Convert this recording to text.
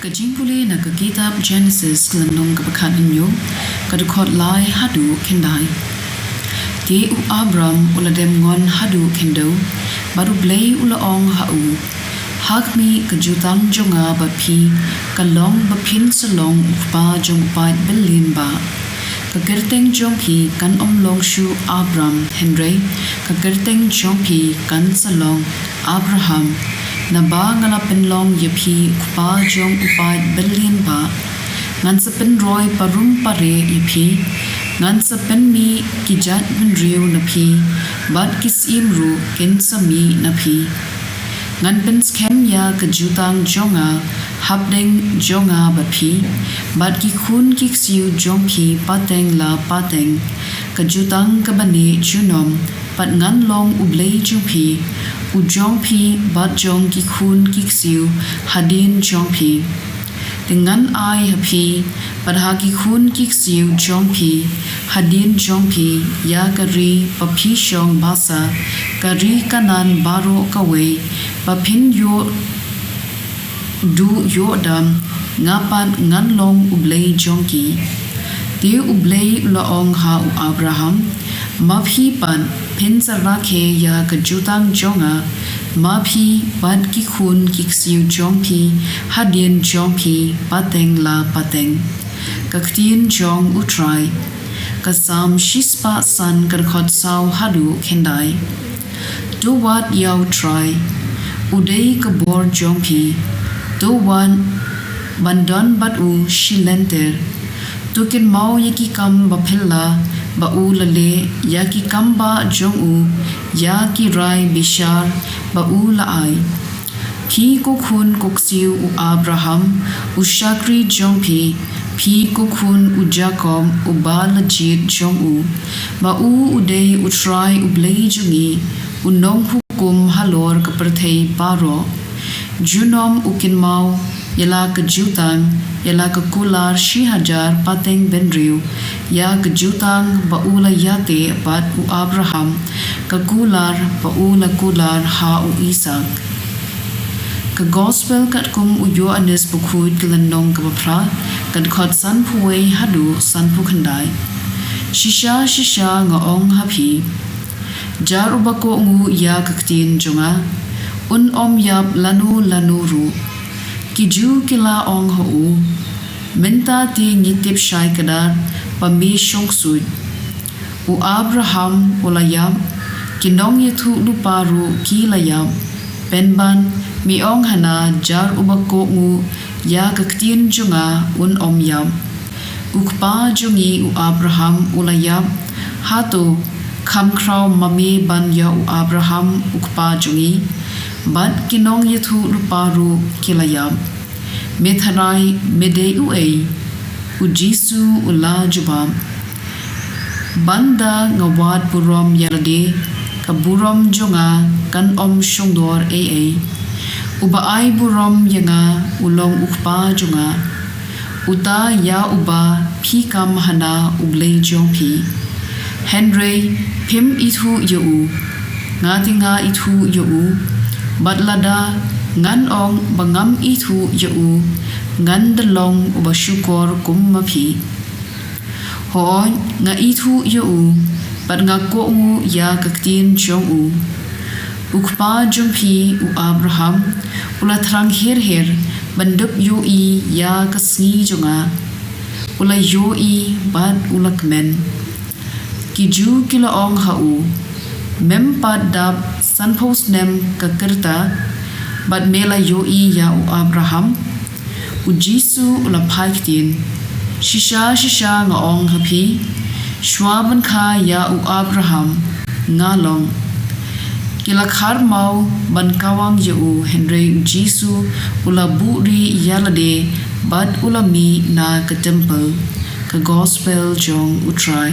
Ka jingpule na ka kitab Genesis landong ka bakat inyo kadukot lai hadu kendai. Ti u Abram uladem ngon hadu kendo baru Blei ulaong hau. Hakmi kejutang jonga bapi kalong bapin salong upa jong upat belin ba. Kagerteng jongpi kan omlong shu Abram Henry kagerteng jongpi kan salong Abraham na ba ngalapin long yapi upa jong upat belin ba ngan sapen roy parum pare yapi ngan sapen mi kijat menriu napi bat kis imru kin sami napi ngan pen skem ya kejutang jonga habdeng jonga bapi bat ki khun ki siu jongpi pateng la pateng kejutang kabane junom pat ngan long ublei jongpi u jongpi bat jong ki khun ki siu hadin jongpi dengan ai hapi padha ki khun ki siu jongpi hadin jongpi ya kari papi shong basa kari kanan baro kawe papin yo du yo dam ngapan ngan long ublei jongki ti ublei laong ha u Abraham maphi pan pensa rakhe ya kejutang jonga maphi bat ki khun ki siu jongpi hadin jongpi pateng la pateng ka ktien jong utrai ka sam shispa san ka khot sau hadu kendai do what yau try udei ka bor jongpi do wan bandon bat u shilenter tukin mau yaki kam bapilla ba u lale yaki kamba jong u yaki rai bishar ba u la ai ki ko khun koksiu u Abraham u shakri jongpi phi ko khun u Jacob u balajit jong u ba u udei u try u Blei jungi u nong hukum halor ka perthei paro junom ukin mau yala kejutang yala kekular 6,000 pateng benriu ya kejutang baula yate bat u Abraham kekular baula kular ha u Isak ka gospel kat kum u Yohanes bukhud kelenong ka bapra kan khot san phuwei hadu san phu khandai shisha ngaong hapi jar ubako ngu ya ktien jonga un om yap lanu ru kiju kila ong ho u menta ti ngitip shai kadar pami shong sud u Abraham ulayam kinong yethu luparu kilayam penban mi ong hana jar ubako ngu ya ktien junga un om yam ukpa jungi u Abraham ulayam hato khamkraw mami ban ya u Abraham ukpa jungi bat kinong yethu luparu kilayam metharai medei u ei u Jisu ula jubam banda ngawat burom yalade ka burom jonga kan om shongdor ei uba ai burom yanga ulong ukpa jonga uta ya uba phi kam hana ublei jongpi Henry pim ithu yu ngatinga ithu yu batlada ngan ong bangam ithu yu ngan dalong ubashukor kummaphi hoi nga ithu yu bat nga ko ngu ya kaktien jong u ukpa jongpi u Abraham ula thrang her bandup yu I ya kasngi jonga ula yu I bat ula kmen kiju kila ong hau mem pad dab sanpos nem kakerta bat mela yoi ya u Abraham u Jisu ula paiktin shisha nga ong hapi shwaban kha ya u Abraham ngalong kila khar mau ban kawang ya u Henry Jisu ula buri yalade bat ula mi na ka temple ka gospel jong utrai